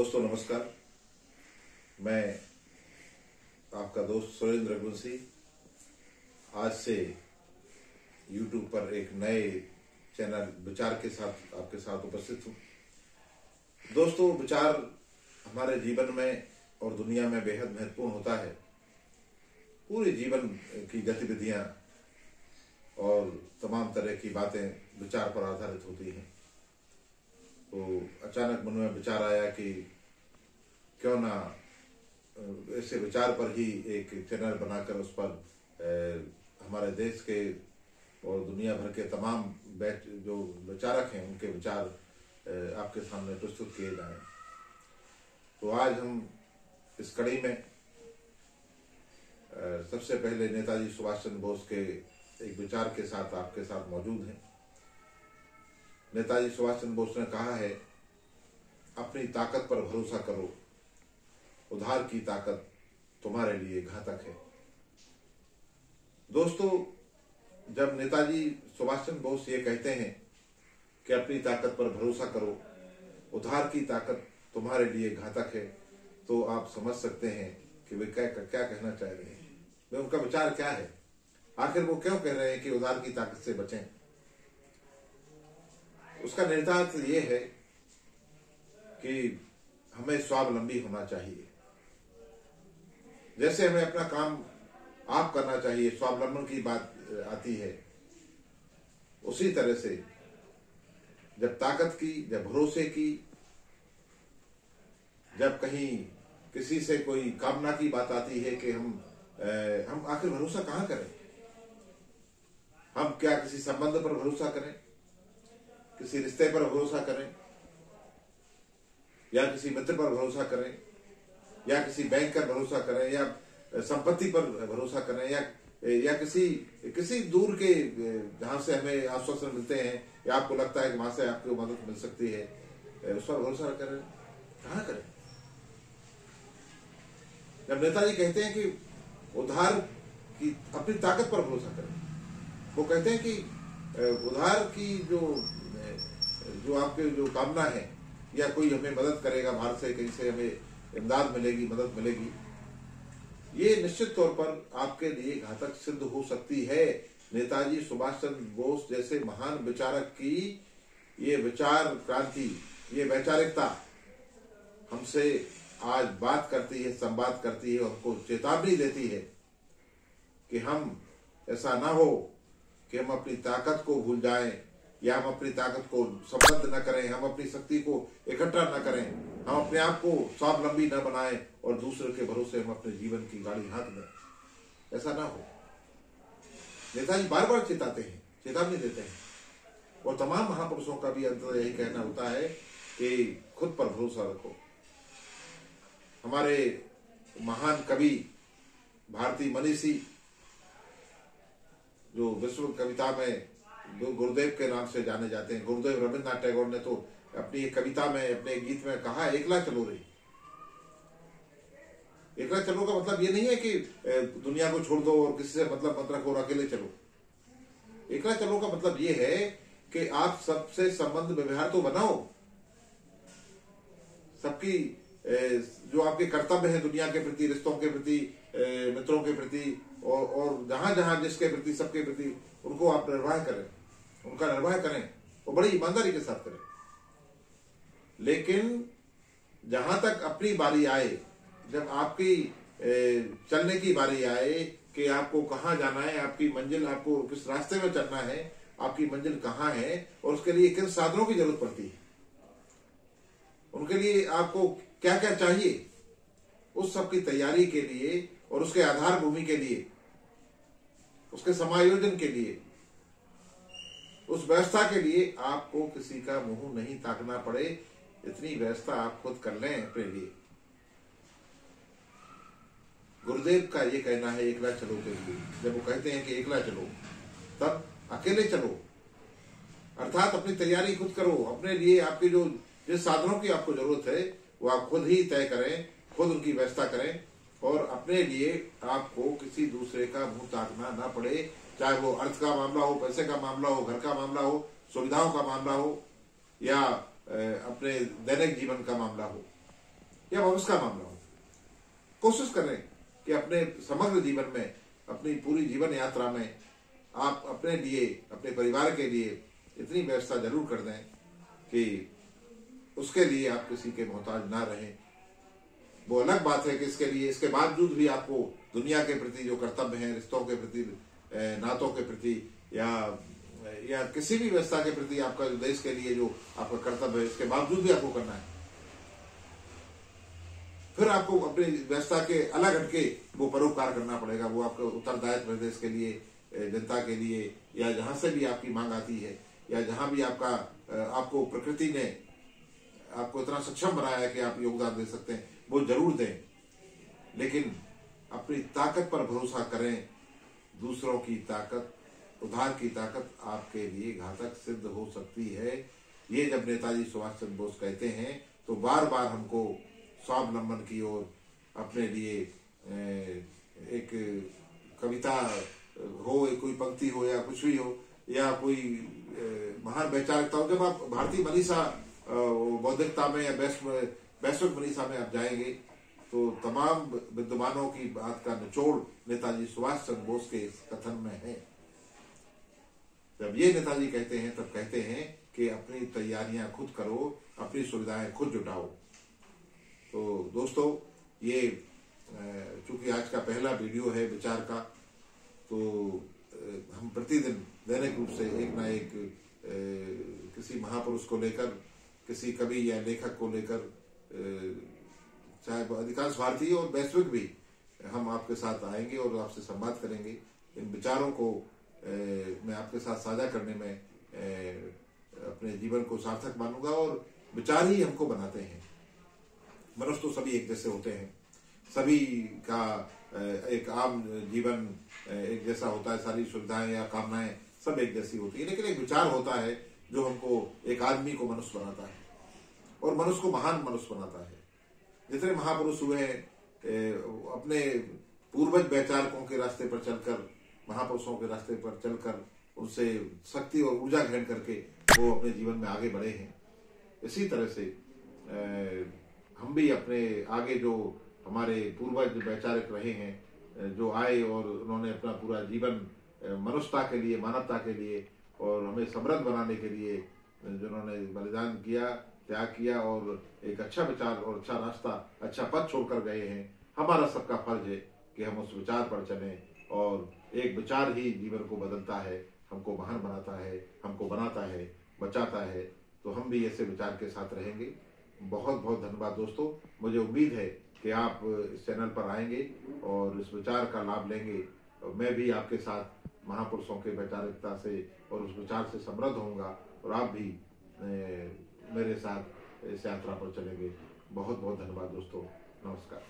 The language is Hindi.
दोस्तों नमस्कार। मैं आपका दोस्त सुरेंद्र रघुवंशी आज से YouTube पर एक नए चैनल विचार के साथ आपके साथ उपस्थित हूँ। दोस्तों, विचार हमारे जीवन में और दुनिया में बेहद महत्वपूर्ण होता है। पूरे जीवन की गतिविधियां और तमाम तरह की बातें विचार पर आधारित होती हैं। तो अचानक मन में विचार आया कि क्यों ना ऐसे विचार पर ही एक चैनल बनाकर उस पर हमारे देश के और दुनिया भर के तमाम जो विचारक हैं उनके विचार आपके सामने प्रस्तुत किए जाएं। तो आज हम इस कड़ी में सबसे पहले नेताजी सुभाष चंद्र बोस के एक विचार के साथ आपके साथ मौजूद हैं। नेताजी सुभाष चंद्र बोस ने कहा है, अपनी ताकत पर भरोसा करो, उधार की ताकत तुम्हारे लिए घातक है। दोस्तों, जब नेताजी सुभाष चंद्र बोस ये कहते हैं कि अपनी ताकत पर भरोसा करो, उधार की ताकत तुम्हारे लिए घातक है, तो आप समझ सकते हैं कि वे क्या कहना चाह रहे हैं। वे उनका विचार क्या है, आखिर वो क्यों कह रहे हैं कि उधार की ताकत से बचें। उसका निहितार्थ ये है कि हमें स्वावलंबी होना चाहिए। जैसे हमें अपना काम आप करना चाहिए, स्वावलंबन की बात आती है, उसी तरह से जब ताकत की, जब भरोसे की, जब कहीं किसी से कोई कामना की बात आती है कि हम आखिर भरोसा कहां करें। हम क्या किसी संबंध पर भरोसा करें, किसी रिश्ते पर भरोसा करें, या किसी मित्र पर भरोसा करें, या किसी बैंक पर भरोसा करें, या संपत्ति पर भरोसा करें, या किसी दूर के जहां से हमें आश्वासन मिलते हैं या आपको लगता है कि वहां से आपको मदद मिल सकती है, उस पर भरोसा करें। कहां करें? जब नेताजी कहते हैं कि उधार की अपनी ताकत पर भरोसा करें, वो कहते हैं कि उधार की जो आपके जो कामना है, या कोई हमें मदद करेगा बाहर से, कहीं से हमें इमदाद मिलेगी, मदद मिलेगी, ये निश्चित तौर पर आपके लिए घातक सिद्ध हो सकती है। नेताजी सुभाष चंद्र बोस जैसे महान विचारक की ये विचार क्रांति, ये वैचारिकता हमसे आज बात करती है, संवाद करती है, और हमको चेतावनी देती है कि हम ऐसा ना हो कि हम अपनी ताकत को भूल जाएं, या हम अपनी ताकत को संबद्ध न करें, हम अपनी शक्ति को इकट्ठा न करें, हम अपने आप को स्वावलंबी न बनाएं और दूसरे के भरोसे हम अपने जीवन की गाड़ी हाथ लें। ऐसा ना हो। नेताजी बार बार चेताते हैं, चेतावनी देते हैं, और तमाम महापुरुषों का भी अंत यही कहना होता है कि खुद पर भरोसा रखो। हमारे महान कवि, भारतीय मनीषी, जो विश्व कविता में गुरुदेव के नाम से जाने जाते हैं, गुरुदेव रविन्द्रनाथ टैगोर ने तो अपनी कविता में, अपने गीत में कहा, एकला चलो रे। एकला चलो का मतलब ये नहीं है कि दुनिया को छोड़ दो और किसी से मतलब मत रखो और अकेले चलो। एकला चलो का मतलब ये है कि आप सबसे संबंध व्यवहार तो बनाओ, सबकी जो आपके कर्तव्य है दुनिया के प्रति, रिश्तों के प्रति, मित्रों के प्रति, और जहां जहां जिसके प्रति, सबके प्रति उनको आप निर्वाह करें, उनका निर्वाह करें, और बड़ी ईमानदारी के साथ करें। लेकिन जहां तक अपनी बारी आए, जब आपकी चलने की बारी आए कि आपको कहां जाना है, आपकी मंजिल, आपको किस रास्ते में चलना है, आपकी मंजिल कहां है, और उसके लिए किन साधनों की जरूरत पड़ती है, उनके लिए आपको क्या क्या चाहिए, उस सब की तैयारी के लिए और उसके आधार भूमि के लिए, उसके समायोजन के लिए, उस व्यवस्था के लिए आपको किसी का मुंह नहीं ताकना पड़े, इतनी व्यवस्था आप खुद कर लें अपने लिए। गुरुदेव का ये कहना है एकला चलो के लिए। जब वो कहते हैं कि एकला चलो, तब अकेले चलो, अर्थात अपनी तैयारी खुद करो। अपने लिए आपके जो जिस साधनों की आपको जरूरत है वो आप खुद ही तय करें, खुद उनकी व्यवस्था करें, और अपने लिए आपको किसी दूसरे का मुंह ताकना ना पड़े, चाहे वो अर्थ का मामला हो, पैसे का मामला हो, घर का मामला हो, सुविधाओं का मामला हो, या अपने दैनिक जीवन का मामला हो। या वापस का मामला हो, कोशिश करें कि अपने समग्र जीवन में, अपनी पूरी जीवन यात्रा में आप अपने लिए, अपने परिवार के लिए इतनी व्यवस्था जरूर कर दें कि उसके लिए आप किसी के मोहताज ना रहें। वो अलग बात है कि इसके बावजूद भी आपको दुनिया के प्रति जो कर्तव्य हैं, रिश्तों के प्रति, नातों के प्रति, या किसी भी व्यवस्था के प्रति आपका जो देश के लिए जो आपका कर्तव्य है, इसके बावजूद भी आपको करना है। फिर आपको अपनी व्यवस्था के अलग हटके वो परोपकार करना पड़ेगा। वो आपका उत्तरदायित्व है देश के लिए, जनता के लिए, या जहां से भी आपकी मांग आती है, या जहां भी आपको प्रकृति ने आपको इतना सक्षम बनाया है कि आप योगदान दे सकते हैं, वो जरूर दें। लेकिन अपनी ताकत पर भरोसा करें। दूसरों की ताकत, उधार की ताकत आपके लिए घातक सिद्ध हो सकती है। ये जब नेताजी सुभाष चंद्र बोस कहते हैं तो बार बार हमको स्वावलंबन की ओर, अपने लिए एक कविता हो, कोई पंक्ति हो, या कुछ भी हो, या कोई महान वैचारिकता हो, जब आप भारतीय मनीषा बौद्धिकता में या वैश्विक मनीषा में आप जाएंगे तो तमाम विद्वानों की बात का निचोड़ नेताजी सुभाष चंद्र बोस के इस कथन में है। जब ये नेताजी कहते हैं तब कहते हैं कि अपनी तैयारियां खुद करो, अपनी सुविधाएं खुद जुटाओ। तो दोस्तों, ये चूंकि आज का पहला वीडियो है विचार का, तो हम प्रतिदिन दैनिक रूप से एक ना एक किसी महापुरुष को लेकर, किसी कवि या लेखक को लेकर, चाहे अधिकांश भारतीय और वैश्विक भी, हम आपके साथ आएंगे और आपसे संवाद करेंगे। इन विचारों को मैं आपके साथ साझा करने में अपने जीवन को सार्थक मानूंगा। और विचार ही हमको बनाते हैं। मनुष्य तो सभी एक जैसे होते हैं, सभी का एक आम जीवन एक जैसा होता है, सारी सुविधाएं या कामनाएं सब एक जैसी होती है, लेकिन एक विचार होता है जो हमको, एक आदमी को मनुष्य बनाता है और मनुष्य को महान मनुष्य बनाता है। जितने महापुरुष हुए अपने पूर्वज वैचारिकों के रास्ते पर चलकर, महापुरुषों के रास्ते पर चलकर, उनसे शक्ति और ऊर्जा ग्रहण करके वो अपने जीवन में आगे बढ़े हैं। इसी तरह से हम भी अपने आगे जो हमारे पूर्वज वैचारिक रहे हैं, जो आए और उन्होंने अपना पूरा जीवन मनुष्यता के लिए, मानवता के लिए और हमें समृद्ध बनाने के लिए जिन्होंने बलिदान किया, त्याग किया और एक अच्छा विचार और अच्छा रास्ता, अच्छा पथ छोड़कर गए हैं, हमारा सबका फर्ज है कि हम उस विचार पर चलें। और एक विचार ही जीवन को बदलता है, हमको महान बनाता है, हमको बनाता है, बचाता है। तो हम भी ऐसे विचार के साथ रहेंगे। बहुत बहुत धन्यवाद दोस्तों। मुझे उम्मीद है कि आप इस चैनल पर आएंगे और इस विचार का लाभ लेंगे। और मैं भी आपके साथ महापुरुषों के वैचारिकता से और उस विचार से समृद्ध होऊंगा और आप भी मेरे साथ इस यात्रा पर चलेंगे। बहुत बहुत धन्यवाद दोस्तों। नमस्कार।